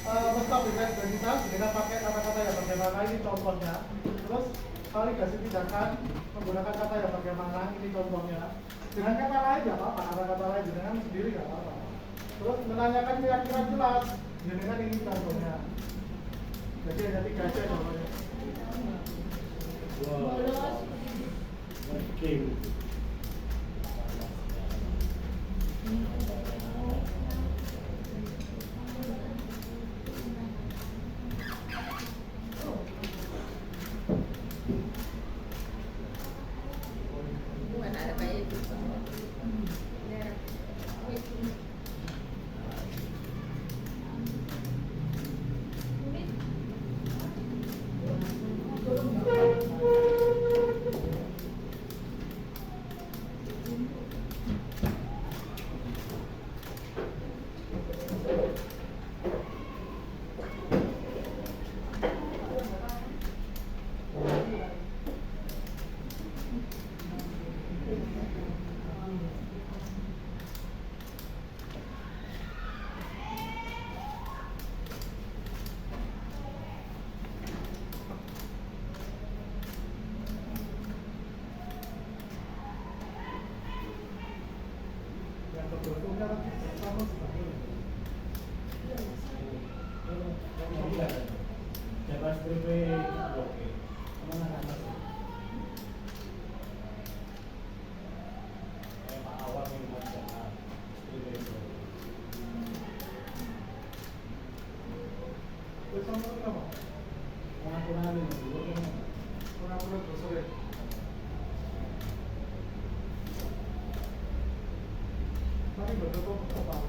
Menstabilkan identitas dengan pakai kata-kata yang bagaimana, ini contohnya. Terus validasi tindakan menggunakan kata yang bagaimana, ini contohnya. Dengan kata lain nggak apa-apa, kata-kata lain dengan sendiri nggak apa-apa. Terus menanyakan keyakinan jelas, dengan ini contohnya. Jadi hanya 3 aja jawabannya. Bukan ada kayak itu. Yang sebetulnya kan sama sekali. Jabat PP oke. Mana kan Mas? Pak awal ini Mas Jabat. Terus sama apa? Pengakuan ini. Pengakuan sore. Tapi betul apa?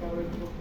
Kalau itu betul.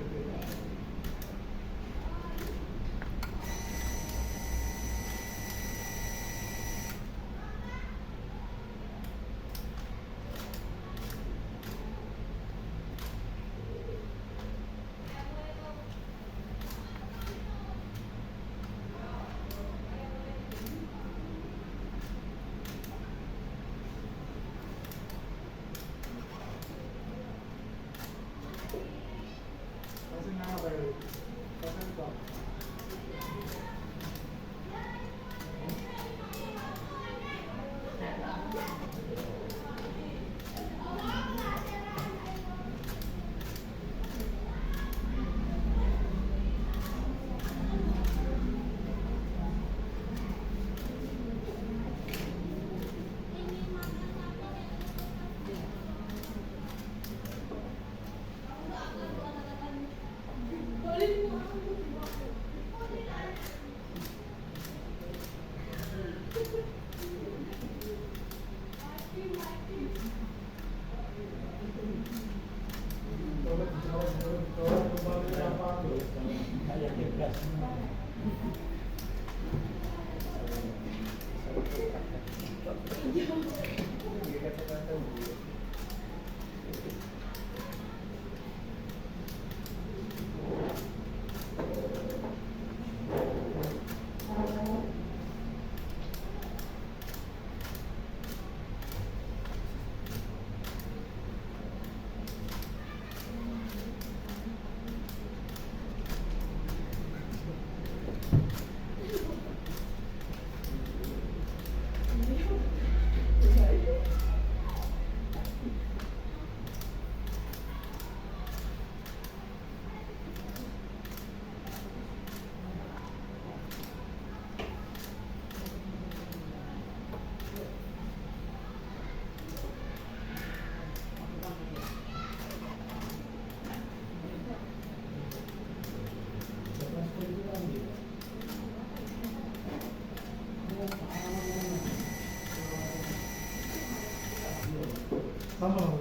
Sama.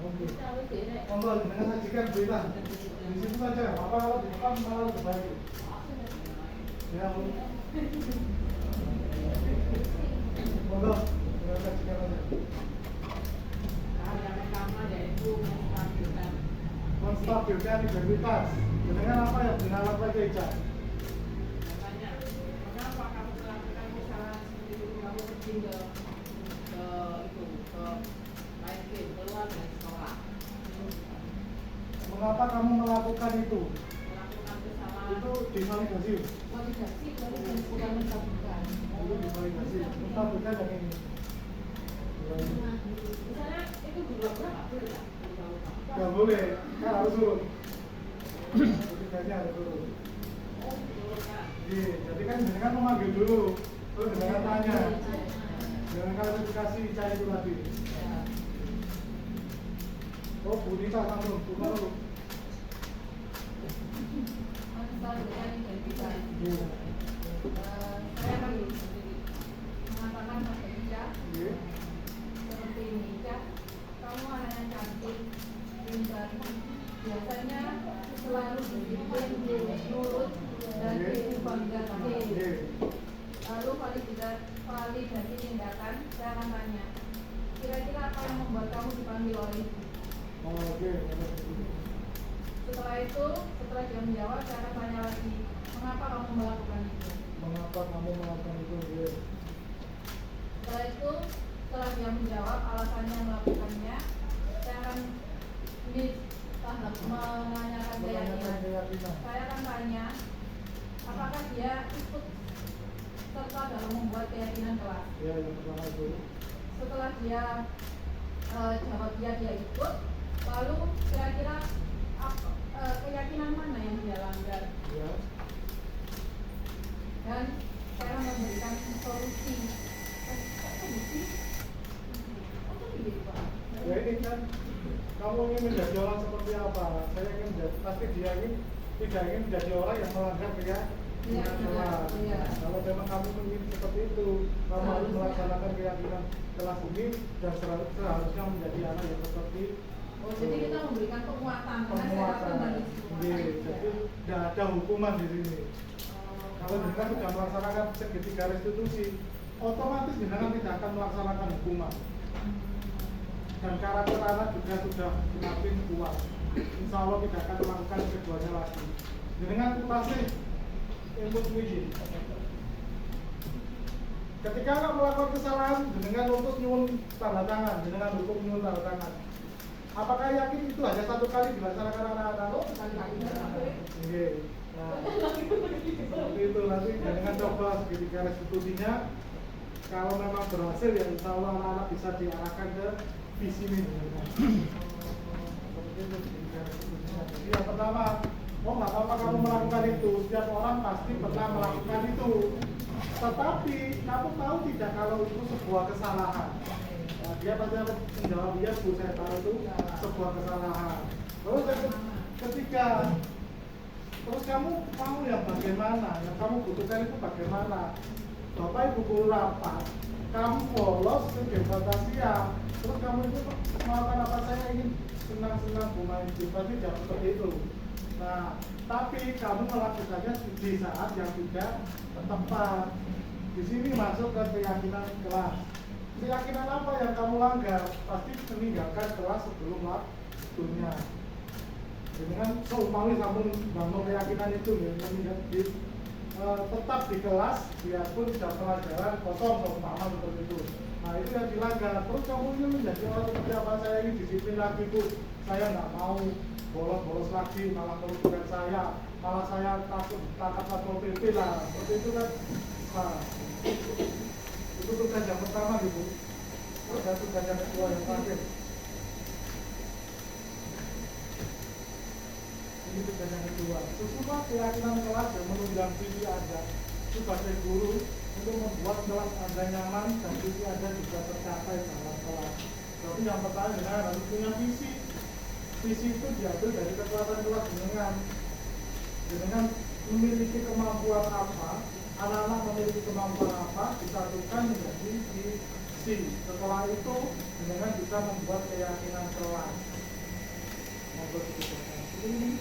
Oke. Monggo dengan sajikan berita. Di situ saja. Apa kalau di depan malah lebih baik. Ya. Monggo dengan sajikan aja. Yang pertama yaitu menstabilkan. Menstabilkan identitas. Dengan apa yang dilakukan Pak Eja? Makanya, mengapa kamu melakukan kesalahan seperti itu? Kamu pergi ke main game, keluar dari sekolah, Mengapa kamu melakukan itu? melakukan kesalahan. Itu divalidasi. Validasi bukan menstabilkan. Itu divalidasi. Menstabilkan yang ini. Misalnya itu dua-dua nggak boleh ya? Gak boleh, kan harus turun. Ketiganya harus turun. Oh, dua kan. Iya, jadi kan dengan memanggil dulu, terus dengan tanya, dengan klarifikasi saya itu tadi. Oh, Bu Nita langsung, Bu Maru. Menstabilkan identitas. Iya. Saya akan mengatakan pada Ica Iya. seperti ini, Ica, kamu anak yang cantik, pintar, biasanya selalu disiplin, nurut, dan divalidasi. Iya. Lalu validasi tindakan, saya akan tanya, kira-kira apa yang membuat kamu dipanggil oleh ibu? Oh, oke. Setelah itu, setelah dia menjawab, saya akan tanya lagi, mengapa kamu melakukan itu? Mengapa kamu melakukan itu? Iya. Setelah itu, setelah dia menjawab alasannya melakukannya, saya akan ini tahap menanyakan keyakinan. keyakinan. Saya akan tanya, apakah dia ikut serta dalam membuat keyakinan kelas. Iya, yang pertama itu. Setelah dia jawab dia ikut, lalu kira-kira keyakinan mana yang dia langgar? Iya. Dan saya akan memberikan solusi. Solusi? Oh, gitu Pak. Ya ini kan, kamu ingin menjadi orang seperti apa? Saya ingin menjadi, pasti dia ingin tidak ingin menjadi orang yang melanggar keyakinan kelas. Iya. Kalau memang kamu ingin seperti itu, kamu harus melaksanakan keyakinan kelas ini dan seharusnya menjadi anak yang seperti Oh, jadi kita memberikan penguatan karena saya penguatan. akan dari Iya, jadi tidak ada hukuman di sini. Kalau jenengan sudah melaksanakan segitiga restitusi, otomatis jenengan tidak akan melaksanakan hukuman. Dan karakter anak juga sudah semakin kuat. Insya Allah tidak akan melakukan keduanya lagi. Jenengan pasti input izin. Ketika anak melakukan kesalahan, jenengan untuk nyuwun tanda tangan, jenengan hukum nyuwun tanda tangan. Apakah yakin itu hanya satu kali dilaksanakan anak-anak? Oh, sekali-kali. Oke. Nah, seperti itu nanti jenengan coba segitiga restitusinya. Kalau memang berhasil ya insya Allah anak-anak bisa diarahkan ke visi misi. Seperti itu segitiga restitusinya. Jadi yang pertama, oh nggak apa-apa kamu melakukan itu. Setiap orang pasti pernah melakukan itu. Tetapi kamu tahu tidak kalau itu sebuah kesalahan? Nah, dia pasti akan menjawab dia, Bu, saya tahu itu sebuah kesalahan. Terus yang ketiga, terus kamu mau yang bagaimana? Yang kamu butuhkan itu bagaimana? Bapak Ibu guru rapat, kamu bolos ke Debatasi, terus kamu itu melakukan apa? Saya ingin senang-senang bermain game, tapi jangan seperti itu. Nah, tapi kamu melakukannya di saat yang tidak tepat. Di sini masuk ke keyakinan kelas. Keyakinan apa yang kamu langgar? Pasti meninggalkan kelas sebelum waktunya. Dengan seumpamanya kamu bangun keyakinan itu, tetap di kelas, biarpun tidak pelajaran kosong seumpama seperti itu. Nah itu yang dilanggar. Terus kamu ini menjadi orang seperti apa? Saya ini disiplin lagi, Bu. Saya nggak mau bolos-bolos lagi, malah melupakan saya, malah saya takut tangkap satpol PP lah. Seperti itu kan. Nah, itu tugas yang pertama, Ibu. Ada tugas yang kedua yang terakhir. Ini tugas yang kedua. Sesuai keyakinan kelas yang menunjang visi Anda sebagai guru untuk membuat kelas Anda nyaman dan visi Anda juga tercapai dalam kelas. Jadi yang pertama adalah harus punya visi. Visi itu diambil dari kekuatan kelas dengan memiliki kemampuan apa anak-anak memiliki kemampuan apa disatukan menjadi visi. Setelah itu dengan bisa membuat keyakinan kelas. Membuat kebijakan ini.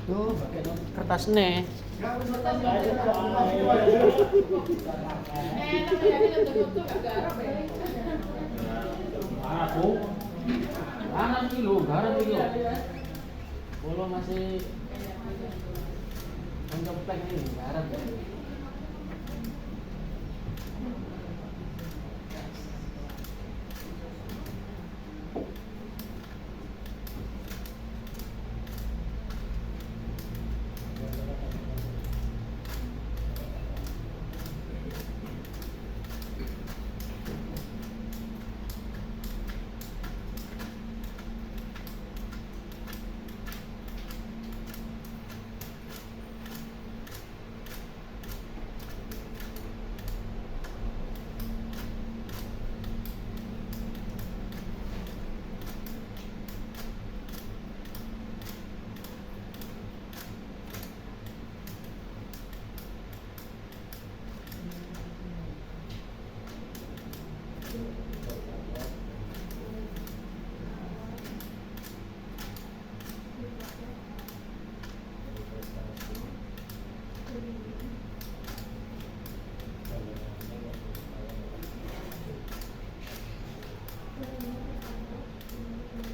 Tuh, pakai kertas nih. Enggak usah Tapi ya ini untuk gak garap ya. Aku garam kilo. Bolo masih menceplek nih, garam.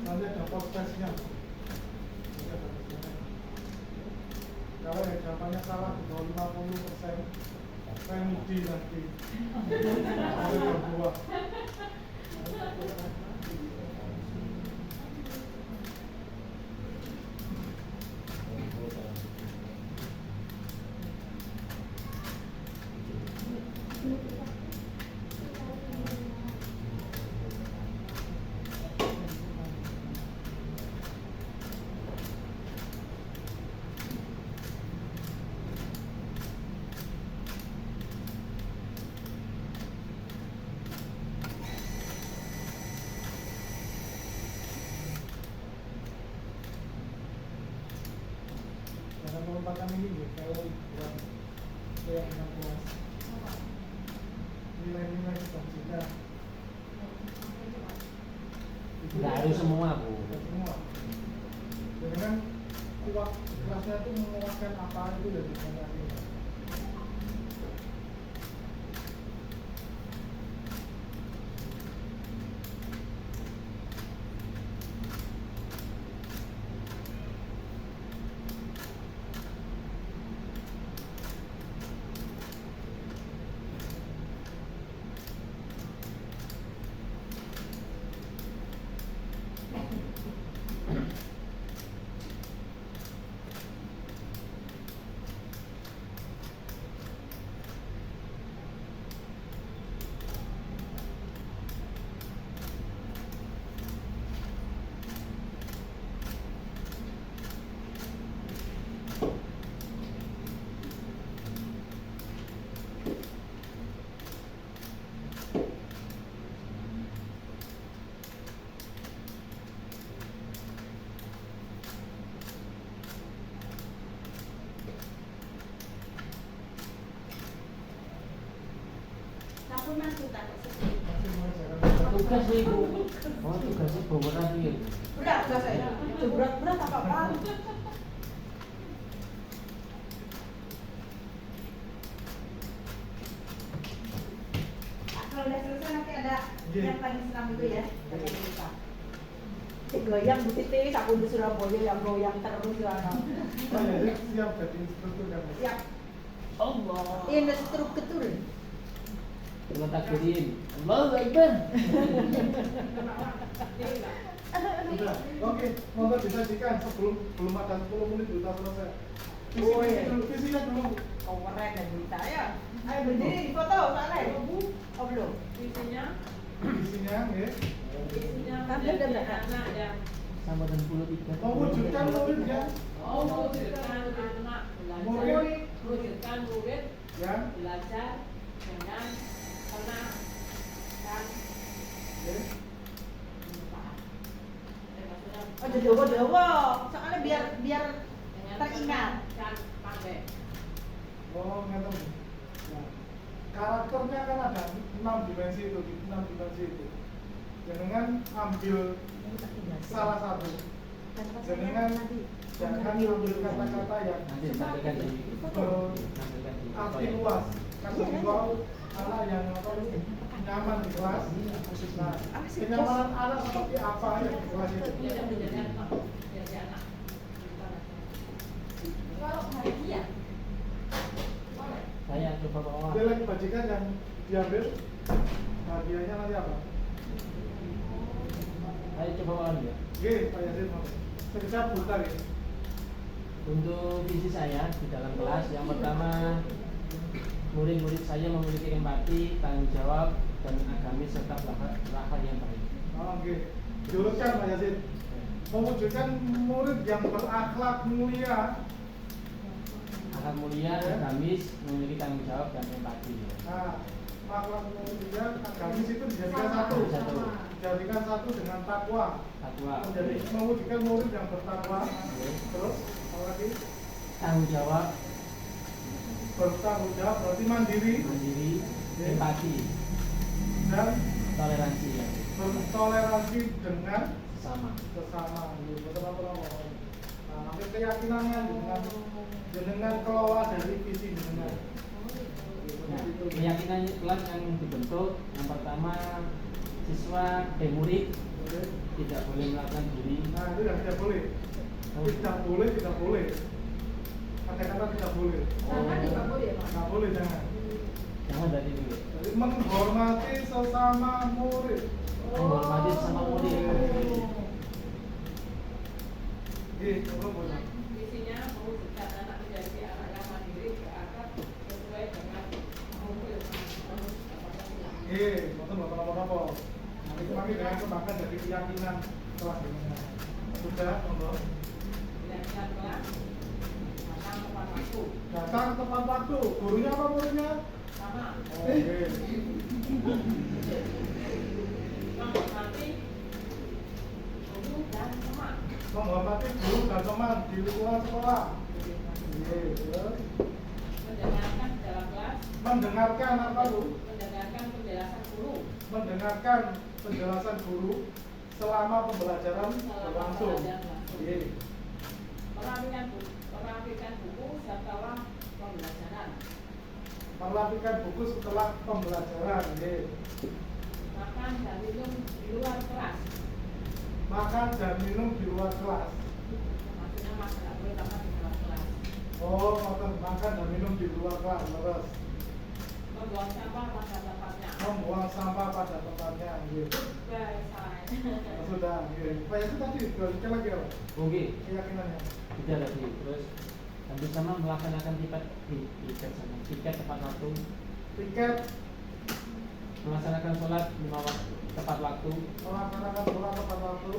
Nanti ada prosesnya. Kalau ya jawabannya salah di bawah 50%, remedi nanti. Ada berbuah. Jangan melupakan ini ya, kalau buat keyakinan puas. Nilai-nilai cita-cita. Enggak harus semua, Bu. Tidak semua. Jadi kan kuat kelasnya itu menguatkan apa itu dari keyakinan. Sampun Mas Duta kok Masih mengajarkan Tugas sih, Bu. Oh, tugasnya bawa nih. Berat enggak saya? Berat apa-apa. Kalau udah selesai nanti ada yang paling senam itu ya. Jangan lupa. Si goyang Bu Siti, aku di Surabaya yang goyang terus ya. Oh ya, jadi siap jadi instruktur kan? Siap. Allah. Instruktur. Kita takbirin. Allahu Akbar. Sudah, oke, motor disajikan sebelum ada 10 menit sudah selesai. Oh, iya. Visinya dulu. Oh, keren dan berita ya. Ayo berdiri di foto, sana ya. Oh, belum. Isinya Visinya, ya. Ada berapa? ya. Sama dan 23. Mewujudkan murid ya, Oh, mewujudkan anak Murid. mewujudkan murid yang belajar dengan tenang dan ya, Aja dawa-dawa, soalnya biar teringat. Oh, ngerti. Nah, karakternya kan ada 6 dimensi itu, di 6 dimensi itu. Jangan ambil salah satu. Jangan ambil kata-kata yang Nanti sampaikan di arti luas. Kasih tahu anak yang nyaman di kelas. Nah, kenyamanan anak seperti apa yang di kelas itu? Kalau bahagia, saya coba bawa. Nilai kebajikan yang diambil, hadiahnya nanti apa? Saya coba bawa ya. Oke, Pak Yasin, sekejap bentar ya. Untuk visi saya di dalam kelas, yang pertama murid-murid saya memiliki empati, tanggung jawab, dan agamis serta akhlak yang baik. Oke, diurutkan Pak Yasin. Mewujudkan murid yang berakhlak mulia. Akhlak mulia, agamis, memiliki tanggung jawab dan empati. Nah, akhlak mulia, agamis itu dijadikan satu. Dijadikan satu dengan takwa. Takwa, Menjadi mewujudkan murid yang bertakwa. Terus, apa lagi? tanggung jawab, Bertanggung jawab berarti mandiri mandiri, empati, dan toleransi, bertoleransi dengan sama. sesama. Betul-betul. Nah, nanti keyakinannya dengan kelola dari visi dengan. Nah, keyakinan kelas yang dibentuk, yang pertama siswa murid tidak boleh melakukan diri. Nah, itu yang tidak boleh. Tidak boleh. Kata-kata tidak boleh. jangan juga boleh, Pak. Nggak boleh, jangan. Jangan dari dulu. Jadi menghormati sesama murid. Menghormati sama murid. Gitu, boleh. Visinya mewujudkan anak menjadi anak yang mandiri, berakhlak, sesuai dengan umur. Betul apa? Nanti kami dengan kembangkan dari keyakinan kelas ini. Sudah, monggo. Berdasarkan kelas, datang tepat waktu, Datang tepat waktu. Gurunya apa muridnya? sama, Oke. menghormati guru dan teman, Menghormati guru dan teman di lingkungan sekolah. Terus mendengarkan dalam kelas, mendengarkan apa Bu? mendengarkan penjelasan guru, Mendengarkan penjelasan guru selama pembelajaran selama berlangsung. pembelajaran berlangsung. Merapikan buku setelah pembelajaran, Merapikan buku setelah pembelajaran. makan dan minum di luar kelas. Makan dan minum di luar kelas. Maksudnya makan tidak boleh makan di dalam kelas. Oh, makan dan minum di luar kelas. Terus Membuang sampah pada tempatnya. membuang sampah pada tempatnya. Guys, salah. Sudah. Pak itu tadi dilanjutkan lagi apa? Oke, Keyakinannya. tidak lagi. Terus dan bersama melaksanakan tiket tepat waktu, Tiket melaksanakan sholat 5 waktu tepat waktu, melaksanakan sholat tepat waktu.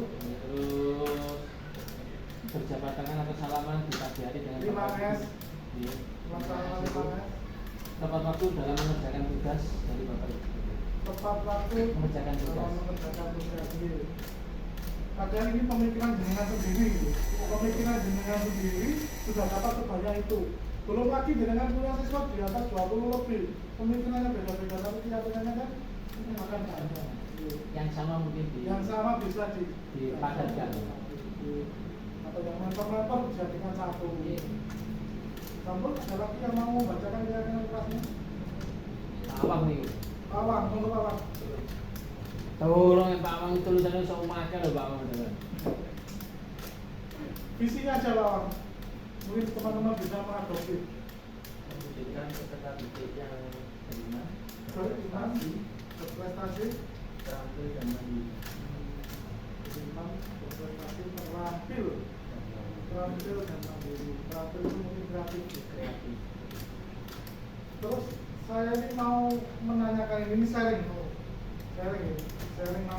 terus berjabat tangan atau salaman di pagi hari dengan 5S. Iya. Melaksanakan 5S. Tepat waktu dalam mengerjakan tugas dari Bapak Ibu. Tepat waktu Mengerjakan tugas. dalam mengerjakan tugas. Padahal ini pemikiran jenengan sendiri. Pemikiran jenengan sendiri sudah dapat sebanyak itu. Belum lagi jenengan punya siswa di atas 20 lebih. Pemikirannya beda-beda, tapi keyakinannya kan akan banyak. Yang sama mungkin Yang sama bisa dipadatkan. atau yang mentor-mentor dijadikan satu. Sampul ada lagi yang mau membacakan keyakinan kelasnya? Awang nih. Awang, untuk awang. Tolong yang Pak Awang itu tulisannya sok makan loh Pak Awang. Visinya aja Pak Awang. Mungkin teman-teman bisa mengadopsi. Menjadikan peserta didik yang beriman, Beriman, berprestasi, terampil dan mandiri. beriman, berprestasi, terampil dan mandiri. Terampil itu mungkin kreatif. Kreatif. Terus saya ini mau menanyakan ini sharing mau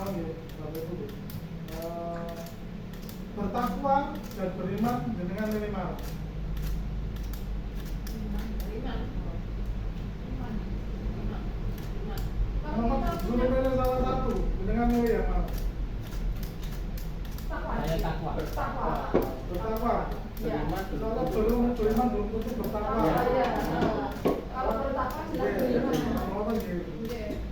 ya Bapak Ibu. Bertakwa dan beriman dengan minimal. Nomor guru pilih salah satu dengan mulia mana? Saya bertakwa. Bertakwa. Beriman, Kalau beriman belum tentu bertakwa. Iya. Kalau bertakwa jelas beriman. Iya.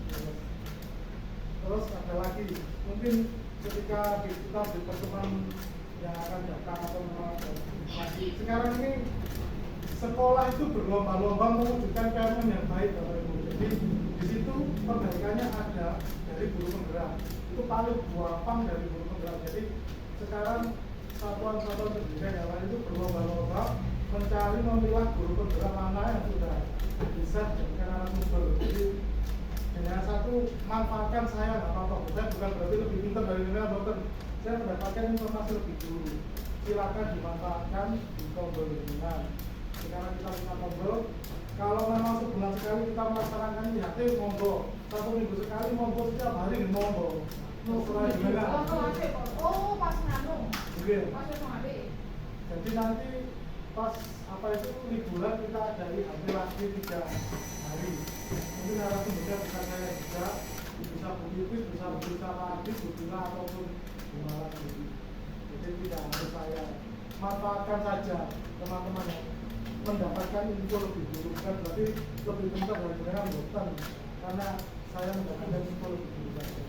Terus ada lagi, mungkin ketika kita di pertemuan yang akan datang atau masih sekarang ini sekolah itu berlomba-lomba mewujudkan parent yang baik Bapak Ibu. Jadi di situ perbaikannya ada dari guru penggerak. Itu paling buapang dari guru penggerak. Jadi sekarang satuan-satuan pendidikan yang lain itu berlomba-lomba mencari memilah guru penggerak mana yang sudah bisa dijadikan narasumber. Jadi dengan satu manfaatkan saya nggak apa-apa. Saya bukan berarti lebih pintar dari kalian dokter. Saya mendapatkan informasi lebih dulu. Silakan dimanfaatkan di tombol ini. Sekarang kita bisa ngobrol. Kalau memang sebulan sekali kita melaksanakan IHT, monggo. 1 minggu sekali, monggo. Setiap hari, monggo. Setelah gimana? Oh, pas nganu. Oke. Pas nganu. Jadi nanti pas apa itu liburan kita ada IHT lagi 3 hari. Mungkin narasumbernya bukan saya juga, bisa Bu Titis, bisa Pak Adit, Bu Dina, ataupun Bu Malang. Jadi tidak harus saya. Manfaatkan saja teman-teman yang mendapatkan info lebih dulu, kan berarti lebih pintar dari mereka bukan, karena saya mendapatkan info lebih dulu saja.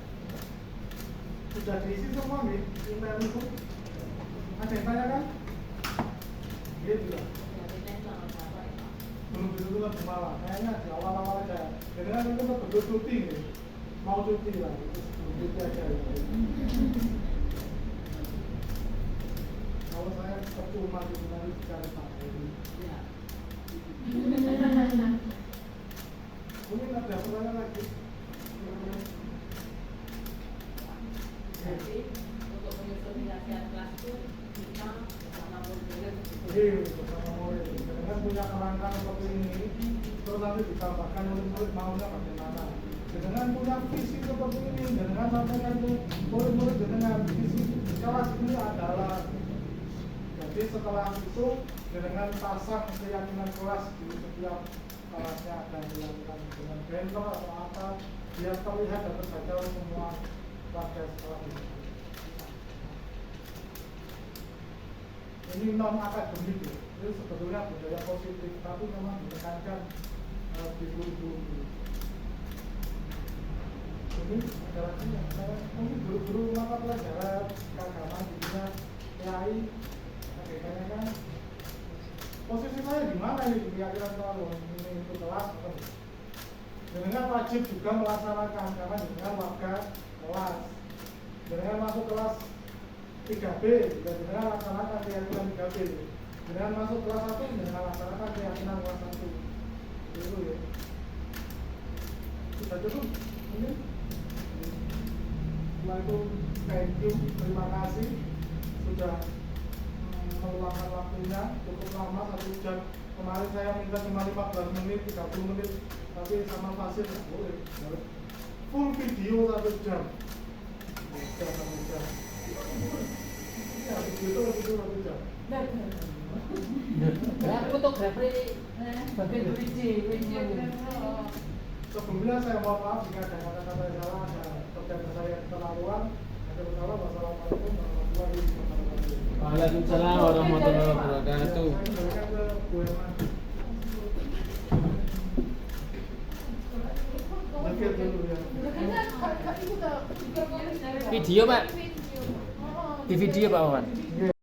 Sudah diisi semua nih email itu. Ada yang tanya kan? Iya tidak. Belum ditentukan di malam. Kayaknya di awal-awal aja. Jadi kan itu betul cuti nih. Mau cuti lah, itu sebelum cuti aja. Ya. Kalau saya percuma di nanti dicari Pak Heri. Mungkin ada pertanyaan lagi. Jadi untuk menyusun latihan kelas itu kita bersama murid Bersama murid. Dengan punya kerangka seperti ini, terus nanti ditambahkan murid-murid maunya bagaimana. Dengan punya visi seperti ini, dengan sampaikan ke murid-murid dengan visi kelas ini adalah. Jadi setelah itu dengan pasang keyakinan kelas di setiap kelasnya akan dilakukan dengan banner atau apa biar terlihat dan terbaca oleh semua warga sekolah ini. Ini non akademik ya. Ini sebetulnya budaya positif, tapi memang ditekankan di guru-guru. Ini adalah mungkin guru-guru mata pelajaran keagamaan dunia kiai. Kayaknya kan posisi saya di mana ini keyakinan kalau ini itu kelas atau dengan wajib juga melaksanakan karena dengan warga kelas dengan masuk kelas 3B dan dengan melaksanakan keyakinan 3B dengan masuk kelas 1 dengan melaksanakan keyakinan kelas 1 itu ya sudah cukup ini setelah itu thank you, terima kasih sudah meluangkan waktunya cukup lama 1 jam. Kemarin saya minta cuma 15 menit, 30 menit, tapi sama Fasil nggak boleh. Full video 1 jam. Bisa 1 jam. Ya, video itu 1 jam. Ya, fotografer bagian Sebelumnya saya mohon maaf jika ada kata-kata yang salah, ada kerjaan saya keterlaluan. Ada salah. Wassalamualaikum warahmatullahi wabarakatuh. Waalaikumsalam warahmatullahi wabarakatuh. Video Pak, di video Pak Wawan.